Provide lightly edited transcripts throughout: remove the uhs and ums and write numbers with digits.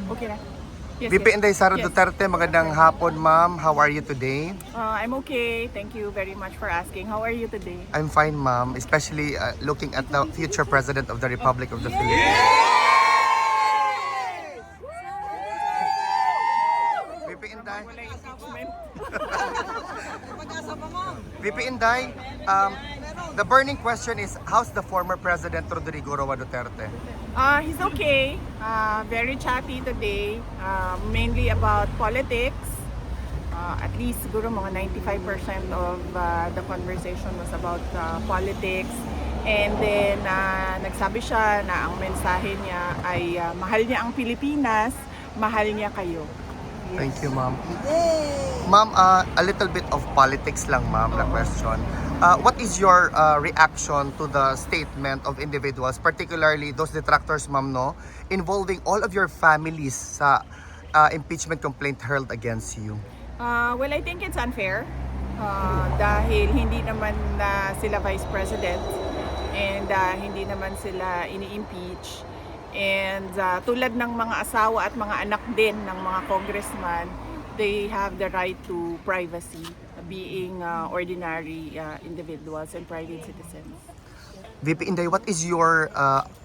Okay na? Yes, VP yes. Inday Sara Yes. Duterte, magandang hapon ma'am. How are you today? I'm okay. Thank you very much for asking. How are you today? I'm fine ma'am, especially looking at the future President of the Republic of the Philippines. VP Inday, Wala impeachment. VP Inday, the burning question is, how's the former President Rodrigo Roa Duterte? He's okay. Very chatty today. Mainly about politics. At least siguro mga 95% of the conversation was about politics. And then nagsabi siya na ang mensahe niya ay mahal niya ang Pilipinas, mahal niya kayo. Thank you, ma'am. Ma'am, a little bit of politics lang, ma'am, na question. What is your reaction to the statement of individuals, particularly those detractors, ma'am, no, involving all of your families sa impeachment complaint hurled against you? Well, I think it's unfair. Dahil hindi naman sila Vice President and hindi naman sila ini-impeach. And tulad ng mga asawa at mga anak din ng mga congressman, they have the right to privacy, being ordinary individuals and private citizens. VP Inday, what is your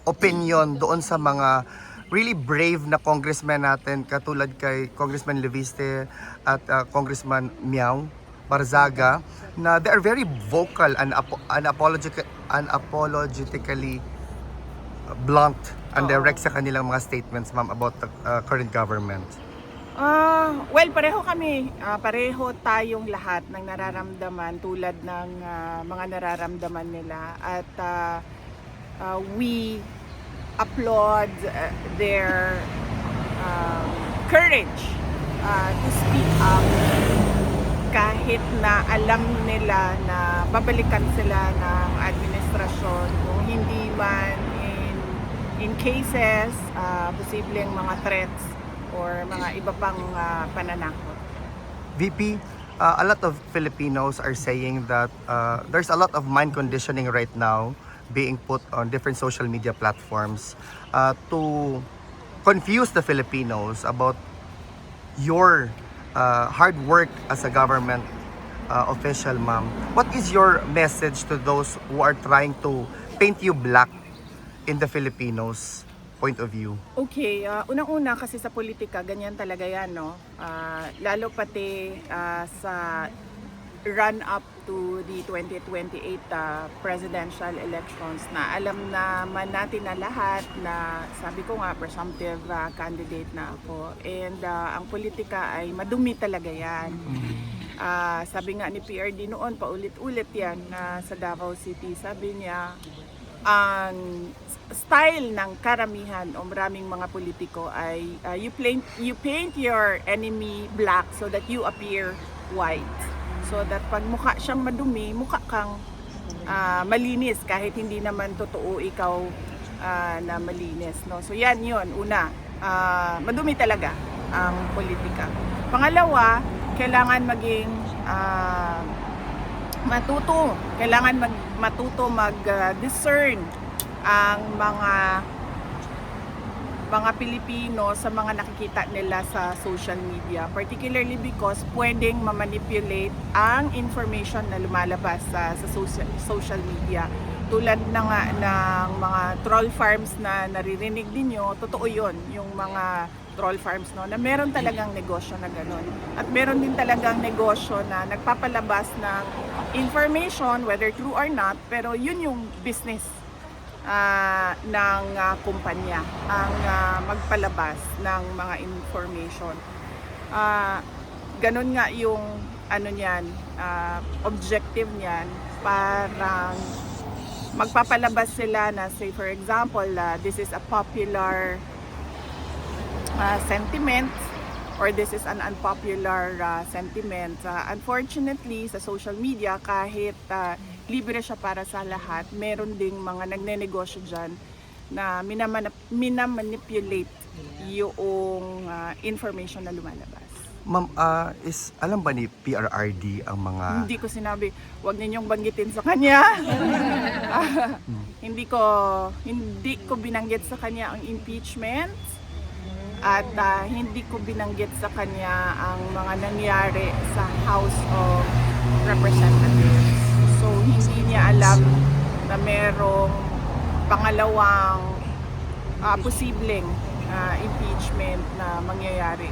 opinion doon sa mga really brave na congressman natin katulad kay Congressman Leviste at Congressman Miao Barzaga na they are very vocal and unapologetically blunt and direct sa kanilang mga statements, ma'am, about the current government? Well, pareho kami. Pareho tayong lahat ng nararamdaman tulad ng mga nararamdaman nila. At we applaud their courage to speak up kahit na alam nila na babalikan sila ng administrasyon kung hindi man in cases, posibleng mga threats or mga iba pang pananakot. VP, a lot of Filipinos are saying that there's a lot of mind conditioning right now being put on different social media platforms to confuse the Filipinos about your hard work as a government official, ma'am. What is your message to those who are trying to paint you black in the Filipinos' point of view? Okay, unang-una kasi sa politika, ganyan talaga yan, no? Lalo pati sa run-up to the 2028 presidential elections na alam naman natin na lahat na sabi ko nga, presumptive candidate na ako. And ang politika ay madumi talaga yan. Sabi nga ni PRD noon, paulit-ulit yan sa Davao City. Sabi niya, ang style ng karamihan o maraming mga politiko ay you paint your enemy black so that you appear white. So that pag mukha siyang madumi, mukha kang malinis kahit hindi naman totoo ikaw na malinis, no? So yan yun, una, madumi talaga ang politika. Pangalawa, kailangan maging kailangan matuto mag-discern ang mga Pilipino sa mga nakikita nila sa social media, particularly because pwedeng ma-manipulate ang information na lumalabas sa social media. Tulad ng mga troll farms na naririnig ninyo, totoo yun, yung mga troll farms, no, na meron talagang negosyo na gano'n. At meron din talagang negosyo na nagpapalabas ng information, whether true or not, pero yun yung business ng kumpanya, ang magpalabas ng mga information. Ganon nga yung objective niyan, parang magpapalabas sila na, say for example, this is a popular sentiment or this is an unpopular sentiment. Unfortunately, sa social media, kahit libre siya para sa lahat, meron ding mga nagnenegosyo dyan na minamanipulate yung information na lumalabas. Ma'am, alam ba ni PRRD ang mga... Hindi ko sinabi, wag ninyong banggitin sa kanya. Hindi ko binanggit sa kanya ang impeachment. At hindi ko binanggit sa kanya ang mga nangyari sa House of Representatives. So hindi niya alam na merong pangalawang posibleng impeachment na mangyayari.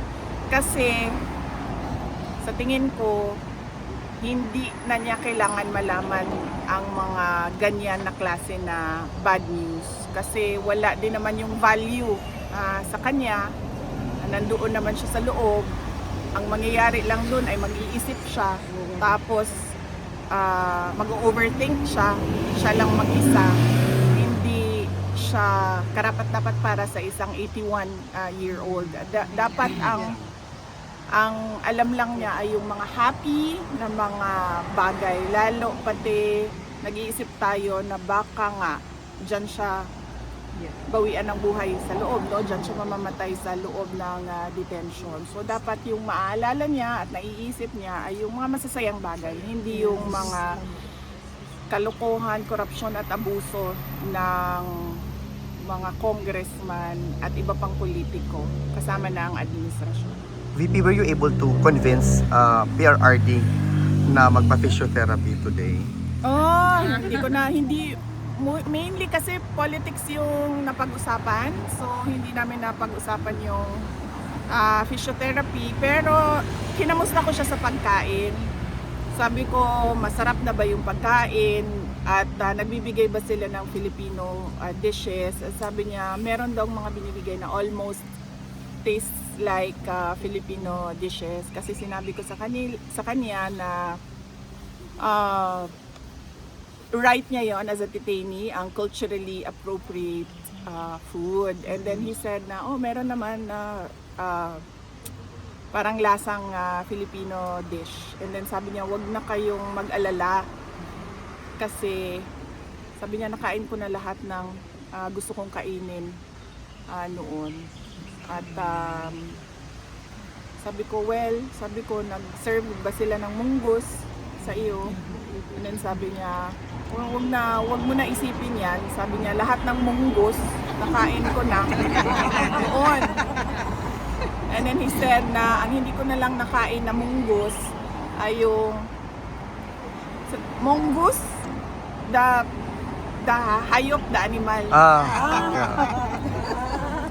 Kasi sa tingin ko, hindi na niya kailangan malaman ang mga ganyan na klase na bad news. Kasi wala din naman yung value sa kanya. Nandoon naman siya sa loob. Ang mangyayari lang doon ay mag-iisip siya. Tapos mag-overthink siya. Siya lang mag-isa. Hindi siya karapat-dapat para sa isang 81-year-old. Dapat ang alam lang niya ay yung mga happy na mga bagay. Lalo pati nag-iisip tayo na baka nga dyan siya bawian ng buhay sa loob, no? Dyan siya mamamatay sa loob ng detention. So dapat yung maaalala niya at naiisip niya ay yung mga masasayang bagay, hindi yung mga kalokohan, korupsyon at abuso ng mga congressman at iba pang politiko kasama na ang administrasyon. VP, were you able to convince PRRD na magpa-physiotherapy today? Hindi mainly kasi politics yung napag-usapan. So hindi namin napag-usapan yung physiotherapy, pero kinamusta ko siya sa pagkain. Sabi ko, masarap na ba yung pagkain at nagbibigay ba sila ng Filipino dishes? Sabi niya, meron daw mga binibigay na almost tastes like Filipino dishes, kasi sinabi ko sa kanya na right niya yon as a detainee ang culturally appropriate food. And then he said na, meron naman na parang lasang Filipino dish. And then sabi niya, wag na kayong mag-alala kasi sabi niya, nakain ko na lahat ng gusto kong kainin noon. At sabi ko, nag-serve ba sila ng munggus sa iyo? And then sabi niya, wag mo na isipin yan. Sabi niya, lahat ng munggus, nakain ko na noon. And then he said na, ang hindi ko na lang nakain na munggus ay yung munggus, the hayop, the animal.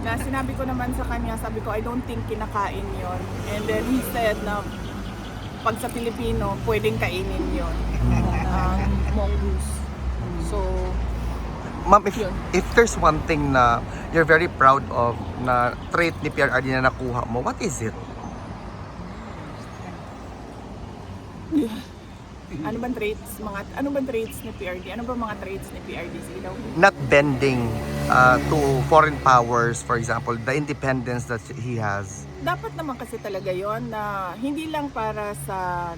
Na sinabi ko naman sa kanya, sabi ko, I don't think kinakain yon. And then he said na pag sa Pilipino, pwedeng kainin yon, mongoose. So, Ma'am, if there's one thing na you're very proud of na trait ni PRRD na nakuha mo, what is it? Ano bang traits ni PRD? Ano ba mga traits ni PRD? Sige daw. Not bending to foreign powers, for example, the independence that he has. Dapat naman kasi talaga yon na hindi lang para sa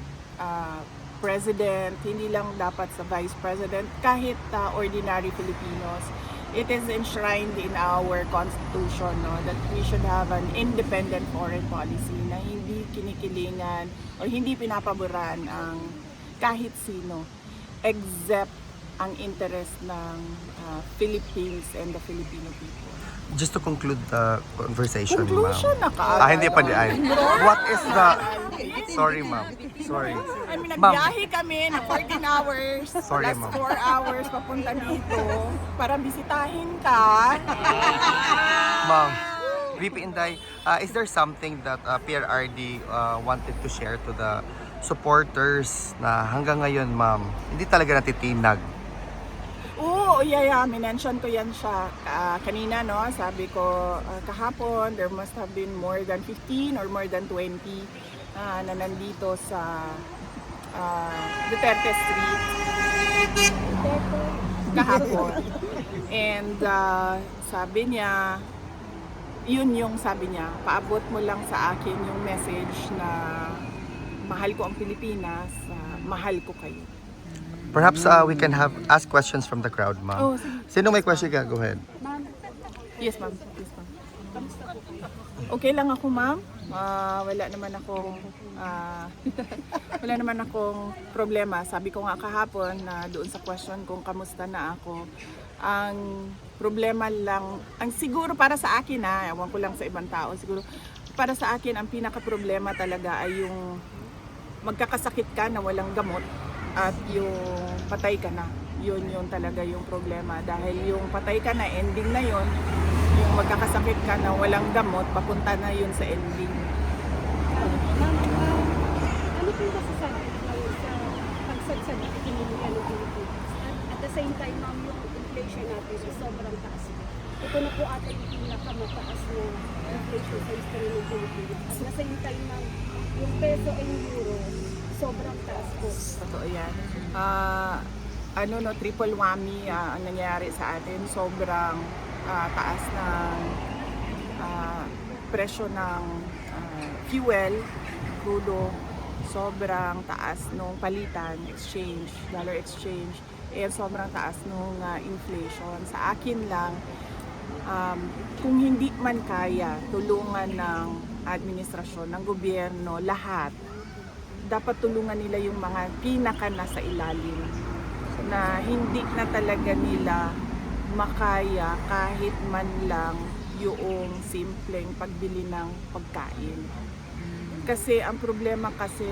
president, hindi lang dapat sa vice president, kahit ordinary Filipinos. It is enshrined in our constitution, no, that we should have an independent foreign policy na hindi kinikilingan o hindi pinapaboran ang kahit sino except ang interest ng Philippines and the Filipino people. Just to conclude the conversation, Conclusion ma'am. na kaagad. Hindi pa di ay. What is the... Sorry, ma'am. Sorry. I mean, nagbiyahe kami na 14 hours. Sorry, plus ma'am. 4 hours papunta dito para bisitahin ka. Ma'am, VP Inday, is there something that PRRD wanted to share to the supporters na hanggang ngayon, ma'am, hindi talaga natitinag? Oo, minention ko yan siya kanina, no? Sabi ko kahapon, there must have been more than 15 or more than 20 na nandito sa Duterte Street kahapon. And sabi niya, yun yung sabi niya, paabot mo lang sa akin yung message na mahal ko ang Pilipinas, mahal ko kayo. Perhaps we can ask questions from the crowd, ma'am. Oh, sige. Sino may question ka? Go ahead. Yes, ma'am. Okay lang ako, ma'am. Wala naman akong problema. Sabi ko nga kahapon na doon sa question kung kamusta na ako. Ang problema lang, ang siguro para sa akin ewan ko lang sa ibang tao, siguro para sa akin ang pinaka-problema talaga ay yung magkakasakit ka na walang gamot at yung patay ka na. Yun yung talaga yung problema dahil yung patay ka na, ending na yun, yung magkakasakit ka na walang gamot, papunta na yun sa ending. Ma'am, ano po yung masasabi kayo sa pagsadsad ng ekonomiya ng Pilipinas? At the same time, ma'am, yung inflation natin is sobrang taas. Ito na po ata yung pinakamataas na inflation sa history ng Pilipinas. At the same time, ma'am, yung peso and euro, sobrang taas po. Totoo yan. Triple whammy ang nangyayari sa atin. Sobrang taas ng presyo ng fuel, crudo. Sobrang taas nung palitan, exchange, dollar exchange. And sobrang taas nung inflation. Sa akin lang, kung hindi man kaya tulungan ng administrasyon, ng gobyerno, lahat, dapat tulungan nila yung mga pinaka nasa ilalim na hindi na talaga nila makaya kahit man lang yung simpleng pagbili ng pagkain. Kasi ang problema kasi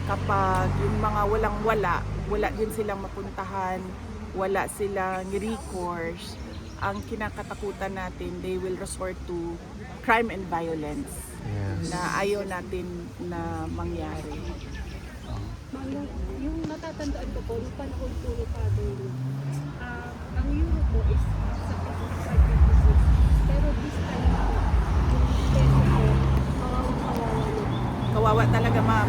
kapag yung mga wala din silang mapuntahan, wala silang recourse, ang kinakatakutan natin, they will resort to crime and violence. Yes. Na ayaw natin na mangyari. Ma'am, yung natatandaan ko po, nung panahon po ni Father, ang euro po is sa 55-56. Pero this time, yung peso po, kawawa na. Kawawa talaga, ma'am.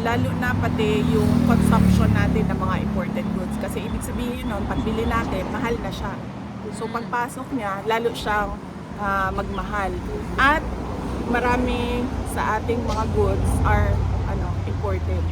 Lalo na pati yung consumption natin ng mga imported goods. Kasi ibig sabihin nun, pagbili natin, mahal na siya. So pagpasok niya, lalo siyang magmahal. At marami sa ating mga goods are imported.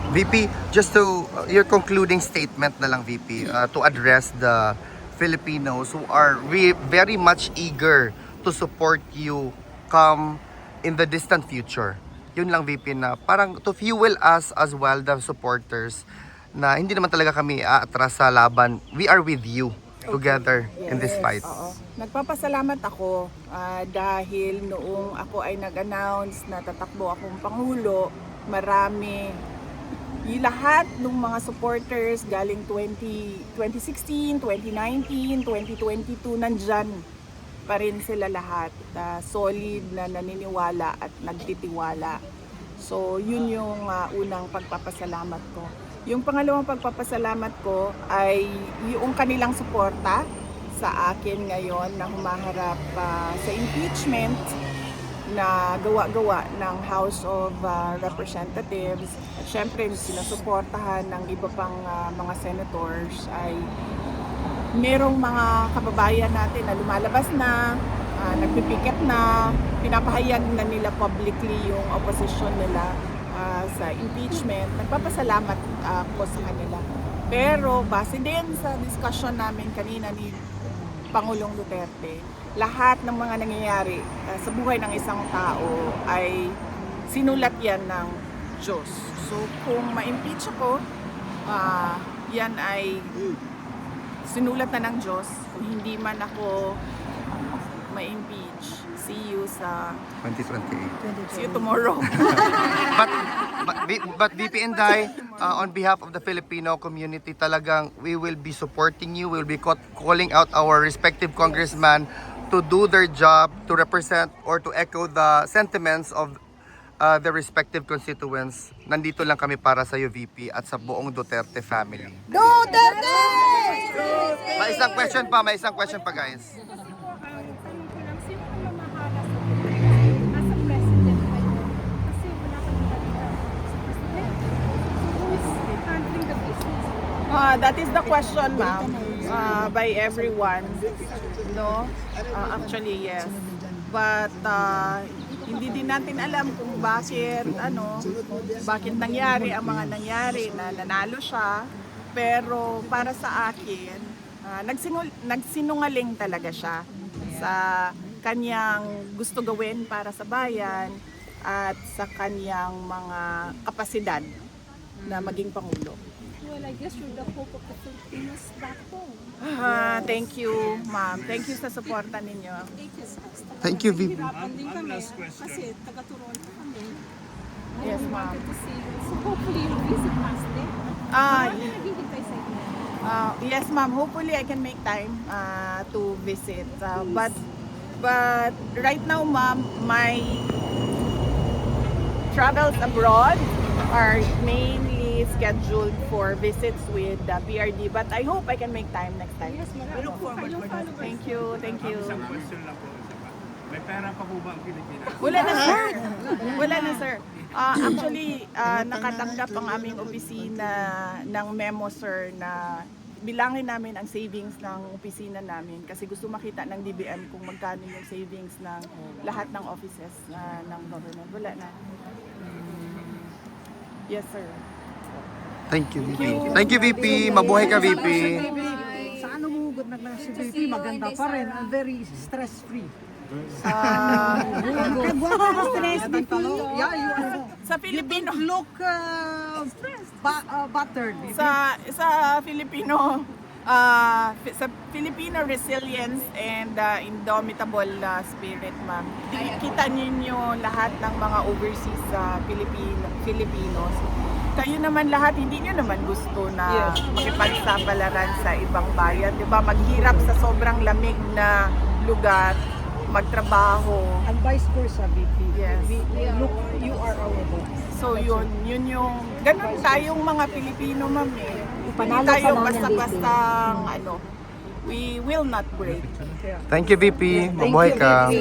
VP, just to your concluding statement na lang, VP, to address the Filipinos who are very much eager to support you come in the distant future. Yun lang, VP, na parang to fuel us as well, the supporters, na hindi naman talaga kami aatras sa laban. We are with you together in this fight. Oo. Nagpapasalamat ako dahil noong ako ay nag-announce na tatakbo akong Pangulo, marami, lahat ng mga supporters galing 2016, 2019, 2022, nandyan pa rin sila lahat. Solid na naniniwala at nagtitiwala. So, yun yung unang pagpapasalamat ko. Yung pangalawang pagpapasalamat ko ay yung kanilang suporta sa akin ngayon na humaharap sa impeachment na gawa-gawa ng House of Representatives. At syempre, sinusuportahan ng iba pang mga senators ay merong mga kababayan natin na lumalabas na, nagpipiket na, pinapahayag na nila publicly yung opposition nila sa impeachment. Nagpapasalamat ko sa kanila. Pero base din sa discussion namin kanina ni Pangulong Duterte, lahat ng mga nangyayari sa buhay ng isang tao ay sinulat yan ng Diyos. So kung ma-impeach ako, yan ay sinulat na ng Diyos. Kung hindi man ako ma-impeach, see you sa 2028. see you tomorrow. But VP Inday, on behalf of the Filipino community, talagang we will be supporting you. We will be calling out our respective congressmen to do their job, to represent or to echo the sentiments of the respective constituents. Nandito lang kami para sa iyo, VP, at sa buong Duterte family. Duterte! May isang question pa, guys. That is the question, ma'am, by everyone. No? Actually, yes. But hindi din natin alam kung bakit nangyari ang mga nangyari na nanalo siya. Pero para sa akin, nagsinungaling talaga siya sa kanyang gusto gawin para sa bayan at sa kanyang mga kapasidad na maging Pangulo. Well, I guess you're the hope of the Filipinos back home. Thank you, ma'am. Thank you sa suporta ninyo. Thank you, VP. Hirapan din kami kasi taga-Toronto kami. Yes, We ma'am. wanted to see you. So hopefully you'll visit us there. Marami naghihintay sa inyo. Yes, ma'am. Hopefully, I can make time to visit. But right now, ma'am, my travels abroad are mainly scheduled for visits with the PRD. But I hope I can make time next time. Yes, marami. Look forward for that. Thank you. Thank you. Isang question lang po. May pera pa po ba ang Pilipinas? Wala na, sir. Wala na, sir. Actually, nakatanggap ang aming opisina ng memo, sir, na bilangin namin ang savings ng opisina namin kasi gusto makita ng DBM kung magkano yung savings ng lahat ng offices ng government. Wala na. Yes, sir. Thank you, VP. Thank you, VP. Mabuhay ka, VP. Sa ano mo good na si VP, maganda pa rin. And very stress-free. Stress, VP. Yeah, you are. Sa Filipino, Look battered. VP. sa Filipino, sa Filipino resilience and indomitable spirit, ma'am. Kita ninyo lahat ng mga overseas Filipinos. Kayo naman lahat, hindi nyo naman gusto na makipagsapalaran sa ibang bayan. Diba? Maghirap sa sobrang lamig na lugar, magtrabaho. And vice versa, VP. Yes. Look, you are our hope. So yun yung, ganun tayong mga Pilipino, ma'am eh. Hindi Panalo tayo pa namin, basta-bastang we will not break. Thank you, VP. Mabuhay ka.